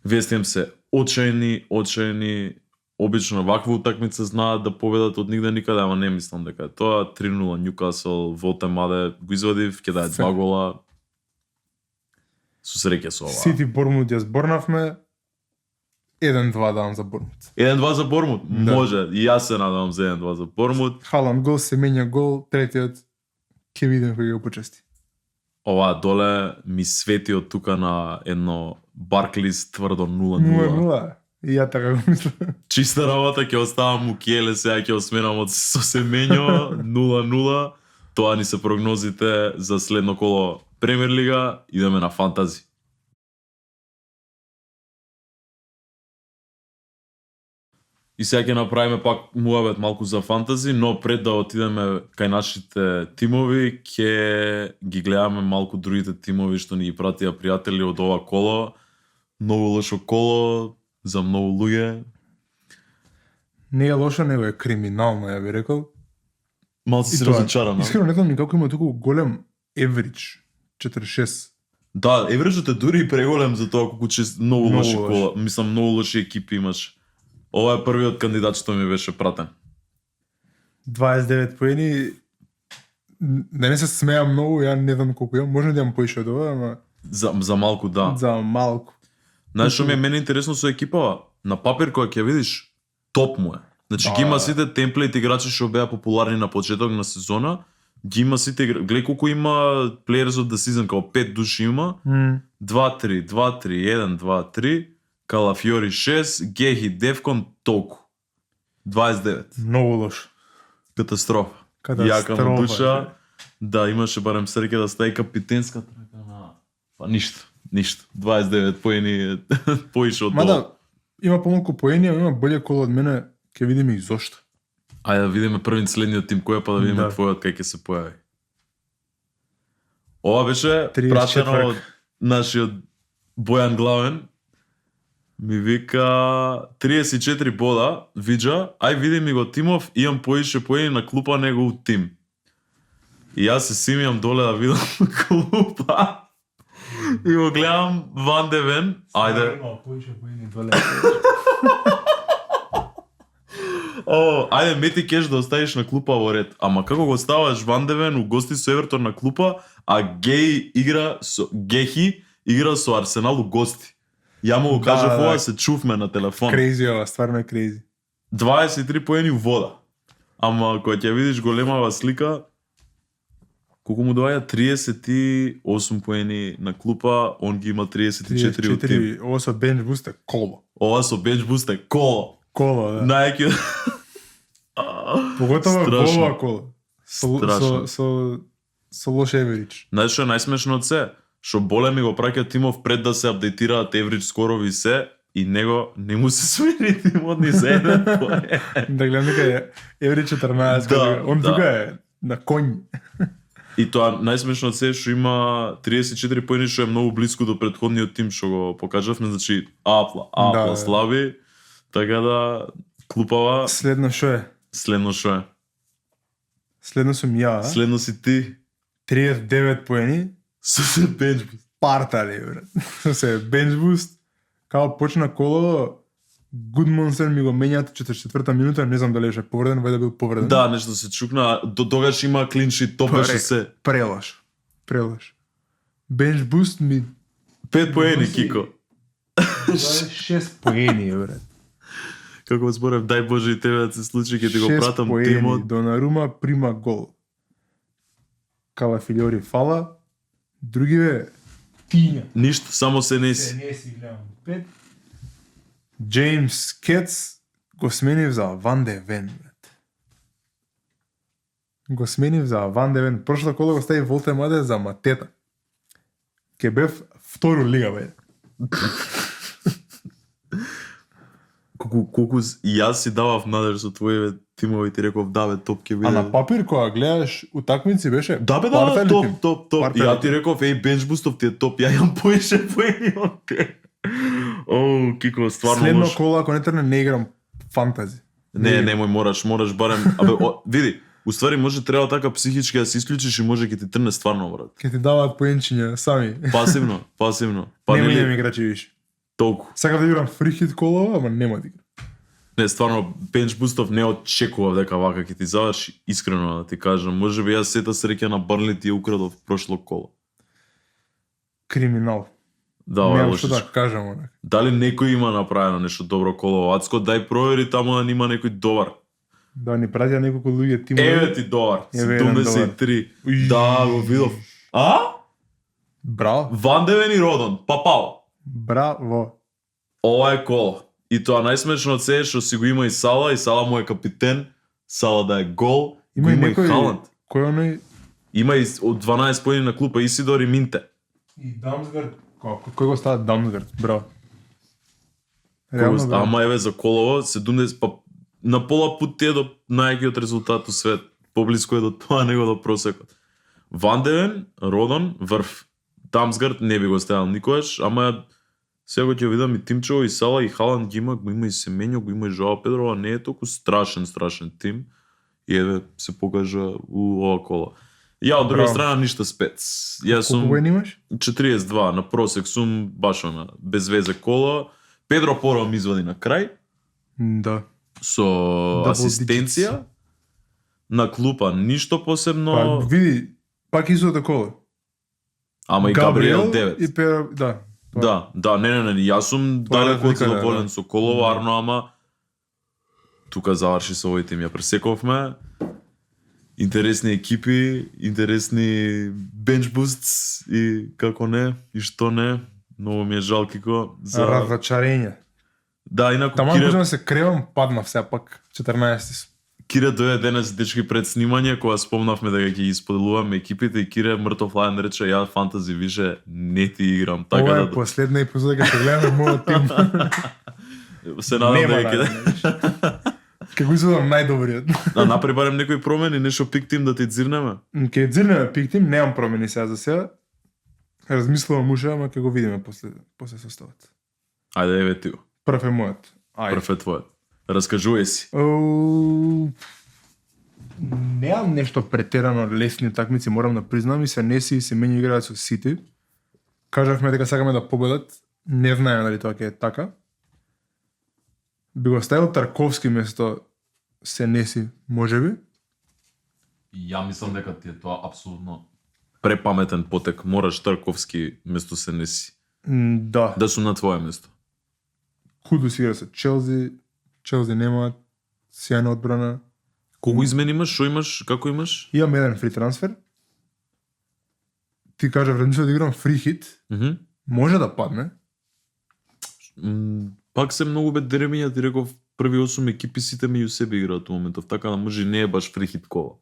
Вестхем се очајни. Обично ваква утакмица знаат да победат од нигде никаде, ама не мислам дека е тоа. 3-0 Ньюкасл, Волтемаде го извадив, ќе даде 2 гола. Со среќа со ова. Сити Бормут ја зборнавме. 1-2 давам за Бормут. 1-2 за Бормут? Да. Може. И јас се надевам за 1-2 за Бормут. Халанд гол се менја гол, третиот ќе видим кој го почести. Ова доле ми свети од тука на едно Барклис тврдо 0-0. 0-0. И ја така го мислам. Чиста работа, ќе оставам Мукиеле, сега ќе осменам од со Семењо 0-0. Тоа ни се прогнозите за следно коло Премиер Лига. Идеме на фантази. И сега ќе направиме пак муабет малку за фантази, но пред да отидеме кај нашите тимови, ќе ги гледаме малку другите тимови што ни ги пратија пријатели од ова коло. Многу лошо коло за многу луѓе. Не е лошо, него е криминално, ја би рекол. Малци И се тоа, разочаран. Искрено не знам ни како има толку голем average. 46. Да, евреджот е дури и преголем за тоа колку многу Многу лоши лош. кола. Мислам, многу лоши екипи имаш. Ова е првиот кандидат што ми беше пратен. 29 поени. Да не се смеам многу, ја не знам колку имам. Може да имам поише од ова, ама За малку, да. за малку. Знаеш што ми е мене интересно со екипава? На папир кога ќе видиш, топ му е. Значи Да. ги има сите темплейт играчи што беа популарни на почеток на сезона, ги има сите игра. Гледај колку има players of the season, као 5 души има. 2-3, 2-3, 1-2-3, Калафиори 6, Гехи, Девкон, толку. 29. Многу лош. Катастрофа. Јака му душа. Да, имаше барем среќа да стаи капитенска трака на... Па ништо. 29 поени поише од Мада, долу. има помалку поени, а има боле коло од мене, ќе видиме и зошто. Ајде да видиме првин следниот тим кој е, па да видиме Да. твојот кај ќе се појави. Ова беше 34. пратено од нашиот Бојан Главен. Ми вика 34 бода, виджа, ај види ми го тимов, имам поише поени на клупа него тим. И јас се симијам доле да видам клупа. И го гледам Ван де Вен, ајде. Поише поени доле. Ајде мети кеш да оставиш на клупа во ред. Ама како го ставаш Ван де Вен у гости со Евертон на клупа, а Гехи игра со Арсенал у гости. Ја му го кажав да. ова, се чувме на телефон. Крейзи ова, стварно е крейзи. 23 поени у вода. Ама кога ќе видиш големава слика, колку му доаѓа 38 поени на клупа, он ги има 34 у тим. Ова со бенч буст е коло. Ова со бенч буст е коло. Коло, да. Најаки... Поготово Страшно. ова коло. Страшно. Со лош еверидж. Знаеш што е најсмешно од се? Што боле ми го праќа тимов пред да се апдейтираат евридж скорови се и него не му се смени тимот ни за еден поен. Да гледам дека е евридж 14, Да, он да. тука е на конј. И тоа најсмешно од се што има 34 поени што е многу близко до претходниот тим што го покажавме, значи апла Да. слаби. Така да клупава Следно шо е? следно што е. Следно сум ја. Следно си ти 39 поени. со се бенч. Партали, брат. Со се бенч буст. Као почна коло, Гудмонсен ми го менјат 44-та минута, не знам дали беше повреден, вајде бил повреден. Да, нешто се чукна, до тогаш има клиншит, тоа беше се. Прелош. Прелош. Бенч буст ми 5 поени, Буси. Кико. 6 поени, брат. Како зборев, дај Боже и тебе да се случи, ќе ти го 6 пратам поени. тимот. Донарума прима гол. Калафилиори фала. Другиве тиња. Ништо, само се неси. Не си гледам. 5. Джеймс Кетс го сменив за Ван де Вен, брат. Го сменив за Ван де Вен. Прошлата кола го стави Волте Маде за Матета. Ке бев втору лига, бе. Колку и јас си давав надеж со твоите тимови, ти реков да бе, топ ќе биде. А на папир кога гледаш утакмици беше Да бе, да, партали топ, тим. топ, топ. И Партали ја ти тим. реков, еј, бенч бустов ти е топ, ја имам поише поени од те. О, Кико, стварно Следно лош. кола, ако не трне, не играм фантази. Не, немој, morаш барем. Абе, види, уствари може треба така психички да се исклучиш и може ќе ти трне стварно, брат. Ке ти даваат поенчиња сами. Пасивно. Па Нема нели имам играчи више. толку. Сакам да играм фрихит колова, ама нема да играм. Не, стварно, бенч бустов не очекував дека вака ќе ти заврши, искрено да ти кажам. Може би јас сета среќа на Барнли ти ја украдов прошло коло. Криминал. Да, ова е Немам што лошичко. да кажам, онак. Дали некој има направено нешто добро коло? Ацко, дај провери таму да нема некој добар. Да ни пратија неколку луѓе тимови. Еве ти добар. Еве еден 73. Уј. Да, го видов. А? Браво. Ван де Вен и Родон. Папао. Браво. Ова е коло. И тоа најсмешно од се е што си го има и Сала му е капитен, Сала да е гол, Има и го има и некој Халанд. кој оној Има и од 12 поени на клупа Исидор и Минте. и Дамсгард. Кој го става Дамсгард? Браво. Ама еве за колово 70 па на пола пут ти е до најакиот резултат у свет. Поблиску е до тоа него до просекот. Ван де Вен, Родон, врв. Дамсгард не би го ставил никогаш, ама сега ќе видам и тимчево и Сала и Халанд ги има, го има и Семењо, го има и Жоао Педро, а не е толку страшен тим. И еве се покажа у ова кола. Ја од друга Браво. страна ништо спец. Јас Колку сум поени имаш? 42 на просек, сум баш на без везе кола. Педро Поро ми извади на крај Да. со Double асистенција. На клупа ништо посебно, Па види, пак истото коло. ама и Габриел 9. и Пера, да. Да, не, јас сум Тоа е далеко од разлика, задоволен да. со коловарно, ама тука заврши со овој тим, ја пресековме. Интересни екипи, интересни bench boosts и како не, и што не. Многу ми е жал Кико за Разочарење. Да, инаку Таман Кире почнам да се кревам, паднав се пак 14 сум. Кире дојде денес дечки пред снимање кога спомнавме дека ќе ги споделуваме екипите и Кире мртов лајан рече ја фантази више не ти играм, така Ова е да последна епизода кога ќе гледаме мојот тим. се надам Нема дека ќе Како изгледам најдобриот. да направи барем некои промени, нешто пик тим да ти дзирнеме. Ке дзирнеме пик тим, немам промени сега за сега. Размислувам уште, ама ќе го видиме после составот. Ајде еве ти го. Прв е мојот. Ајде. Прв е твојот. Раскажувај си. Немам нешто претерано лесни утакмици, морам да признам, и се неси и се менју играат со Сити. Кажавме дека сакаме да победат, не знаеме дали тоа ќе е така. Би го ставил Тарковски место се неси, можеби. Ја мислам дека ти е тоа апсолутно препаметен потек. Мораш Тарковски место се неси. Да. Да сум на твое место. Кудус игра со Челси, Челси нема сјајна одбрана. Колку измени имаш? Шо имаш? Како имаш? Имам еден фри трансфер. Ти кажа размислам да играм фри хит, може да падне. Пак се многу бе деремиња, ти реков први 8 екипи сите меѓу себе играат во моментов, така да може и не е баш фри хит кола.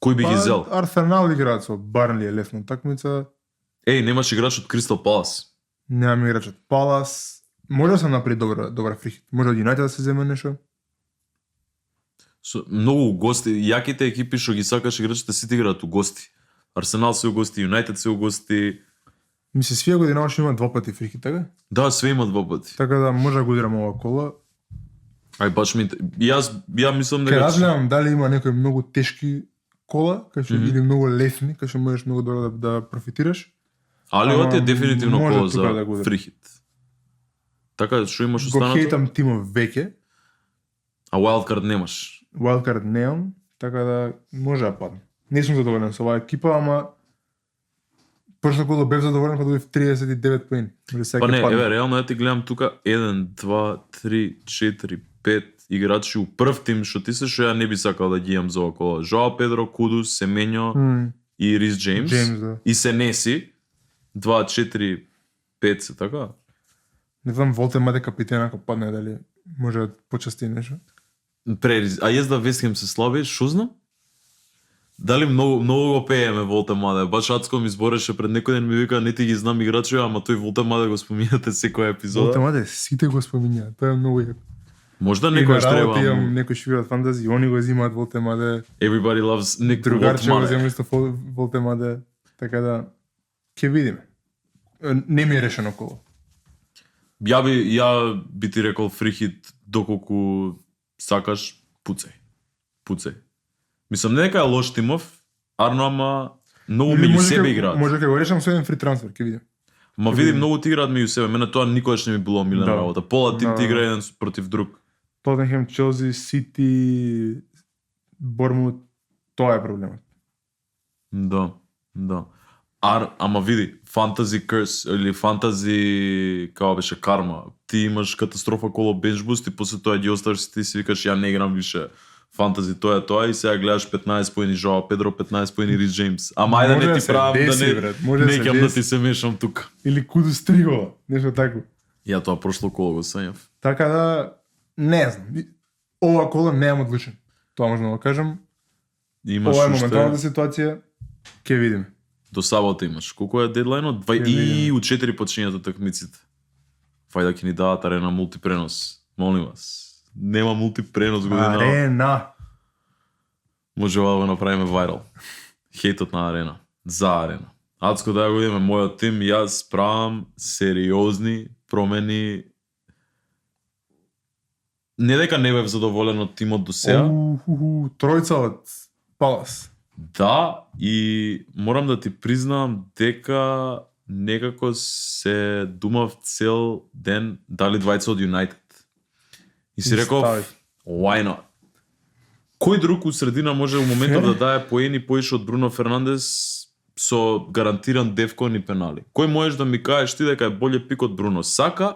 Кој би ги зел? Арсенал играат со Барнли е лесна такмица. Еј, немаш играч од Кристал Палас. Немам играч од Палас. Може да се направи добра фри хит. Може од Юнајтед да се земе нешто. Со многу гости, јаките екипи што ги сакаш играчите сите играат у гости. Арсенал се у гости, Юнајтед се у гости. Ми се свија година што има 2 пати фри хит, така? Да, све има 2 пати. Така да може да го удрам ова кола. Ај баш ми ја мислам Ке дека разгледам дали има некои многу тешки кола, кај што или многу лесни, кај што можеш многу добро да профитираш. Али ова ти е дефинитивно може кола тука за да го удрам. фри хит. Така, што имаш Го останато? хейтам тимов веќе. А wildcard немаш. Wildcard немам, така да може да падне. Не сум задоволен со оваа екипа, ама прошла коло бев задоволен кога добив 39 поени. Може сега Па ќе не, падне. еве, реално ја ти гледам тука 1, 2, 3, 4, 5 играчи у прв тим што ти се што ја не би сакал да ги имам за ова кола. Жоао Педро, Кудус, Семењо и Рис Джеймс. Джеймс, да. И се неси 2, 4, 5 се така. Не знам Волтемаде капитен ако падне дали може да почасти нешто. А јас да Вестхем се слаби, шо знам? Дали многу го пееме Волтемаде. Баш Ацко ми збореше пред некој ден, ми вика не ти ги знам играчи, ама тој Волтемаде го споминате секоја епизода. Волтемаде сите го споминјаат, тоа е многу јако. Можда Некој некој треба. имам некој што играат фантази, они го земаат Волтемаде, Everybody loves Nick другарче го Волтемаде. зема исто Волтемаде, така да ќе видиме. Не ми е решено коло. Ја би ти рекол фри хит доколку сакаш, пуцај. Мислам не дека е лош тимов, арно ама многу Или меѓу може себе ке- играат. Може ќе го решам со еден фри трансфер, ќе видиме. Ма види многу ти играат меѓу себе. Мене тоа никогаш не ми било милена Да. работа. Пола тим Да. ти игра еден против друг. Тоттенхем, Челси, Сити, Бормут, тоа е проблемот. Да. Ама види, фантази curse или фантази како беше карма. Ти имаш катастрофа коло bench boost и после тоа ги оставаш и ти си викаш ја не играм више фантази тоа и сега гледаш 15 поени Жоао Педро, 15 поени Рис Джеймс. Ама ајде Може не да ти се правам да деси, не брат, може да се неќам да деси. ти се мешам тука. Или Кудус 3 гола, нешто тако. Ја тоа прошло коло го сењав. Така да, не знам. Ова кола немам одлучен. Тоа можам да го кажам. Имаш Ова е уште моменталната ситуација. Ќе видиме. до сабота имаш. Колку е дедлајнот? Ќе И видиме. у 4 почињат такмиците. Фајда ќе ни дадат арена мултипренос. Молим вас. Нема мултипренос година. Арена. Може да го направиме вајрал. Хейтот на арена. За арена. Ацко да ја го видиме мојот тим, јас правам сериозни промени. Не дека не бев задоволен од тимот до сега. Тројца од Палас. Да, и морам да ти признам дека некако се думав цел ден дали двајца од Юнајтед. И си реков, Стави. why not? Кој друг у средина може у моментот да дае поени поише од Бруно Фернандес со гарантиран дефкон и пенали? Кој можеш да ми кажеш ти дека е боле пик од Бруно? Сака,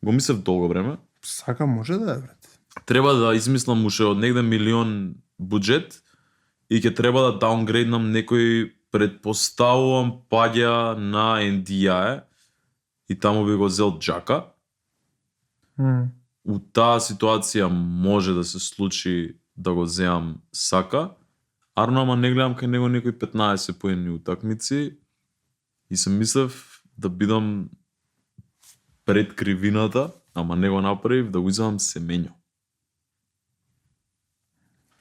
го мислев долго време, Сака може да е, брат. треба да измислам уште од негде милион буџет и ќе треба да даунгрейднам некој, предпоставувам паѓа на NDI и таму би го зел Джака. У таа ситуација може да се случи да го земам Сака. Арно, ама не гледам кај него некои 15 поени утакмици и се мислев да бидам пред кривината, ама не го направив, да го иземам Семењо.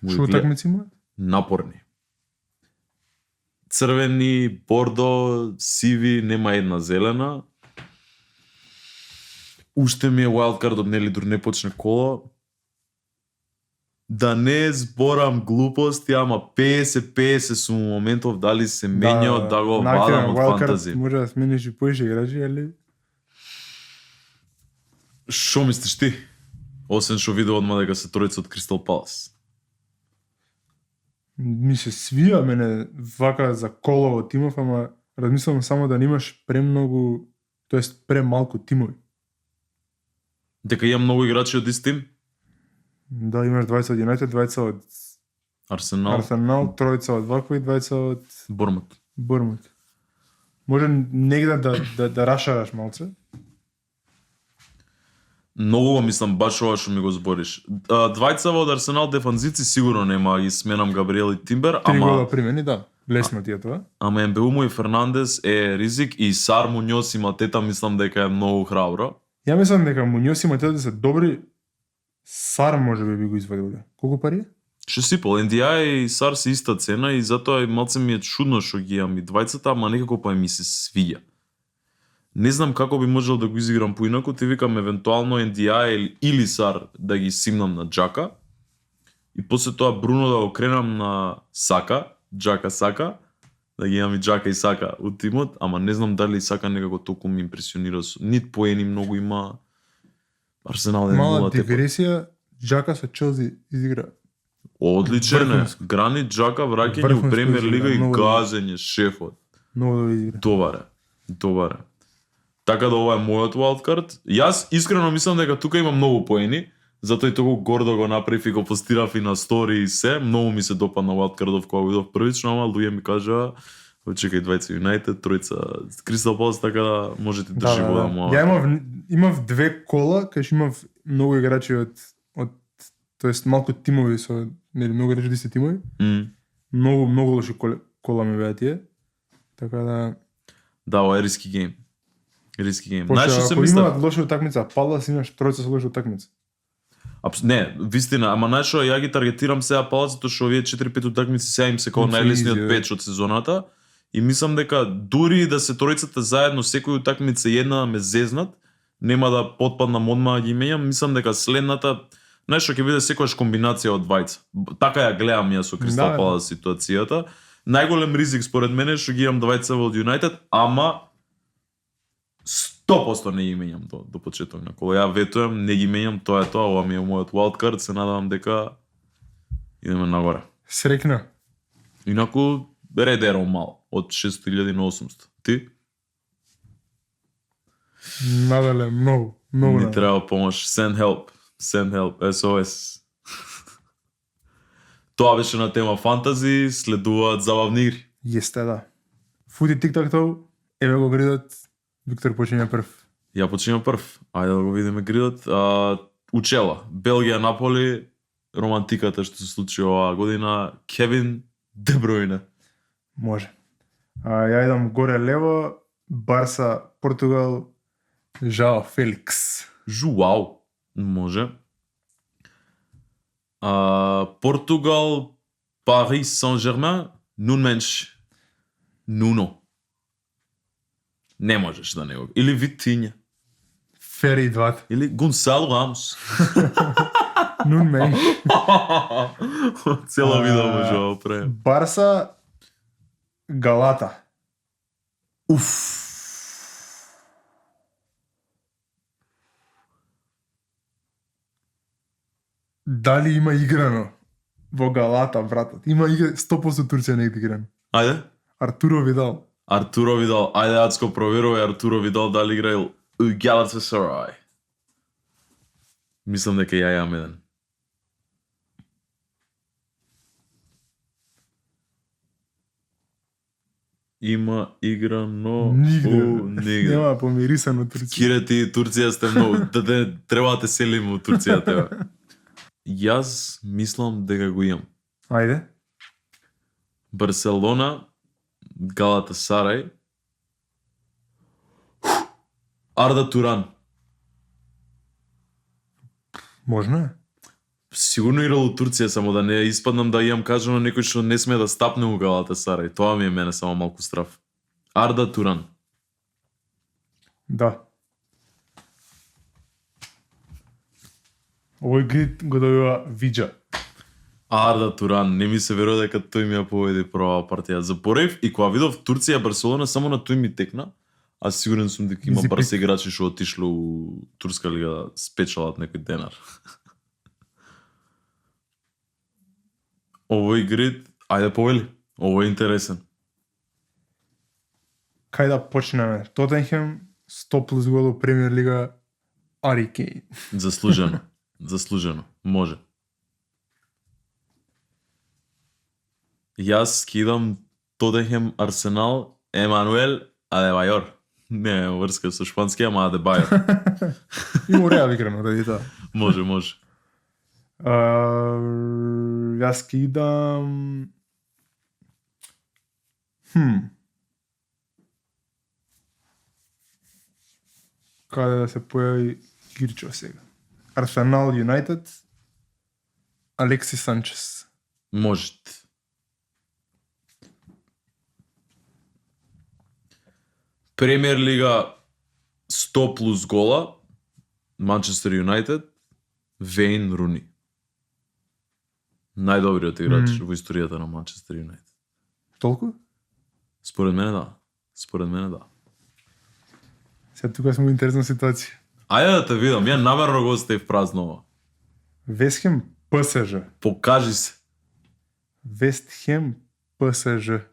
Што утакмици имаат? Напорни. Црвени, бордо, сиви, нема една зелена. Уште ми е wildcard, нели дур не почне кола. Да не зборам глупости, ама 50-50 сум у моментов дали Семењо да го вадам од фантази. Може да смениш и поише играчи, али? Шо мислиш ти? Освен што видео одма дека се тројца од Кристал Палас. Ми се свија мене вака за колово тимов, ама размислам само да немаш премногу, тоест премалку тимови. Дека имам многу играчи од ист тим? Да, имаш двајца од Юнайтед, двајца од Арсенал, тројца од вакво и двајца од Бормут. Може негде да рашараш малце? Многу го мислам баш ова што ми го збориш. Двајца од Арсенал дефанзици сигурно нема, ги сменам Габриел и Тимбер, Три гола примени, да. Лесно ти е тоа. Ама МБУ и Фернандес е ризик и Сар, Муньос и Матета мислам дека е многу храбро. Ја мислам дека Муньос и Матета се добри. Сар може би го извадил. Колку пари е? Ше сипал, NDI и Сар се иста цена и затоа и малце ми е чудно што ги имам и двајцата, ама некако па ми се свија. Не знам како би можел да го изиграм поинаку, ти викам евентуално NDI или Сар да ги симнам на Джака и после тоа Бруно да го кренам на Сака, Джака Сака, да ги имам и Джака и Сака у тимот, ама не знам дали Сака некако толку ми импресионира. Нит поени многу има. Арсенал е 0. Мала дигресија, Джака со Челси изигра. Одличен е. Гранит Джака враќање у Премиер лига и газење шефот. Многу добро изигра. Добар е. Така да ова е мојот wildcard. Јас искрено мислам дека тука има многу поени, затоа и толку гордо го направив и го постирав и на стори и се. Многу ми се допадна wildcardов кога го видов првично, ама луѓе ми кажаа чекај двајца Юнайтед, тројца Кристал Палас, така да може ти држи вода моја. Ја имав две кола, кај што имав многу играчи од тоест малку тимови со нели многу играчи од тимови. Многу лоши кола ми беа тие. Така да ова е риски гейм. Знаеш што се мислам? Ако имаат лоша утакмица, Палас имаш тројца со лоша утакмица. Не, вистина, ама знаеш што ја ги таргетирам сега Палас, затоа што овие 4-5 утакмици сега им се како најлесниот печ од сезоната. И мислам дека дури да се тројцата заедно секој утакмица една ме зезнат, нема да потпаднам одма ги менјам, мислам дека следната, знаеш што ќе биде секогаш комбинација од двајца. Така ја гледам јас со Кристал Палас ситуацијата. Најголем ризик според мене што ги имам двајца од Юнайтед, ама 100% не ги менјам до почеток на кола. Ја ветувам, не ги менјам, тоа е тоа, ова ми е мојот wildcard, се надевам дека идеме нагоре. Срекна. Инаку редеро мал, од 600.000 на 800. Ти? Надале, многу. Ни треба помош. Send help, SOS. Тоа беше на тема фантази, следуваат забавни игри. Јесте, да. Фути тик-так-тоу, еве го гридот, Виктор почиња прв. Ја почињам прв. Ајде да го видиме гридот. Учела, Белгија, Наполи, романтиката што се случи оваа година, Кевин Де Брујне. Може. Ја идам горе лево, Барса, Португал, Жао Феликс. Жуау. Може. Португал, Пари Сен-Жермен, Нунменш. Нуно. Не можеш да не го. Или Витиња. Фери двата. Или Гонсало Рамос. Нунменш. Цела видео може да оправим. Барса, Галата. Уф. Дали има играно во Галата, братот? Има 100% Турција негде играно. Ајде. Артуро Видал. Ајде Ацко проверувај Артуро Видал дали играел Galatasaray. Мислам дека ја имам еден. има игра, но Нигде. Нема помирисано Турција. Кире ти Турција сте многу, треба да те селиме во Турција тебе. Јас мислам дека го имам. Ајде. Барселона, Галатасарај, Арда Туран. Можно е. Сигурно играл во Турција, само да не испаднам да имам кажано некој што не сме да стапне у Галатасарај. Тоа ми е мене само малку страф. Арда Туран. Да. Овој грид го добива Виджа. Арда Туран, не ми се верува дека тој ми ја победи прва партија. Запорев и кога видов Турција Барселона само на тој ми текна, а сигурен сум дека има барса играчи што отишле у турска лига да спечелат некој денар. Овој грид, ајде повели, ово е интересен. Кај да почнеме? Тотенхем 100 плюс гол во Премиер лига, Ари Кейн. Заслужено, заслужено, може. Јас скидам Тотенхем Арсенал, Емануел Адебајор. Не, врска со шпански, ама Адебајор. Има Реал играно, ради тоа. Може, може. Јас скидам... Каде да се појави Гирчо сега? Арсенал Юнайтед, Алекси Санчес. Може. Премиер лига 100 плюс гола, Манчестер Юнайтед, Вейн Руни. Најдобриот играч во историјата на Манчестер Юнайтед. Толку? Според мене да. Според мене да. Сега тука сме во интересна ситуација. Ајде да те видам, ја намерно го оставив празно ова. Вестхем ПСЖ. Покажи се. Вестхем ПСЖ.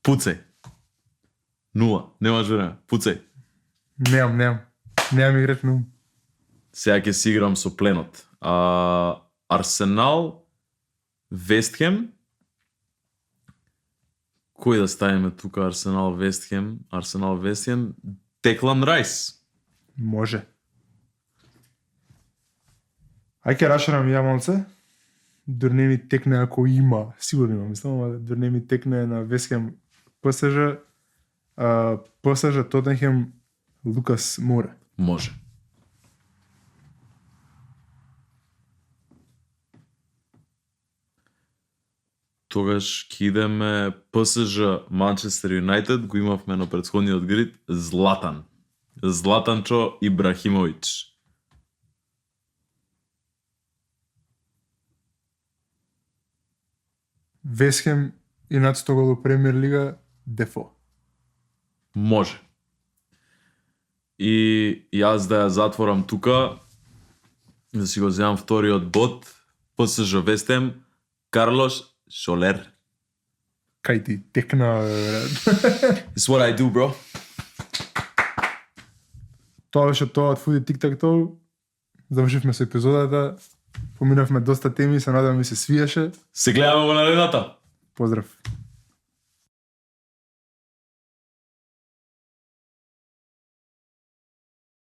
Пуцај. 0. Немаш време. Пуцај. Немам играч на ум. Сега ќе си играм со пленот. Арсенал, Вестхем. Кој да ставиме тука? Арсенал, Вестхем. Деклан Рајс. Може. Ај ке рашарам ја малце. Дур не ми текне ако има. Сигурно има, мислам, ама дур не ми текне на Вестхем ПСЖ. ПСЖ Тотенхем Лукас Море. Може. Тогаш ќе идеме ПСЖ Манчестер Юнайтед, го имавме на претходниот грид, Златан. Златанчо Ибрахимович. Вестхем и над 100 гол во Премиер лига, Дефо. Може. И јас да ја затворам тука, да си го земам вториот бот, ПСЖ Вестхем, Карлош Шолер. Кај ти текна, брат. It's what I do, bro. Тоа беше тоа од Foodie Tic-Tac-Toe. Завршивме со епизодата. Поминавме доста теми, се надевам ми се свиеше. Се гледаме во наредната. Поздрав.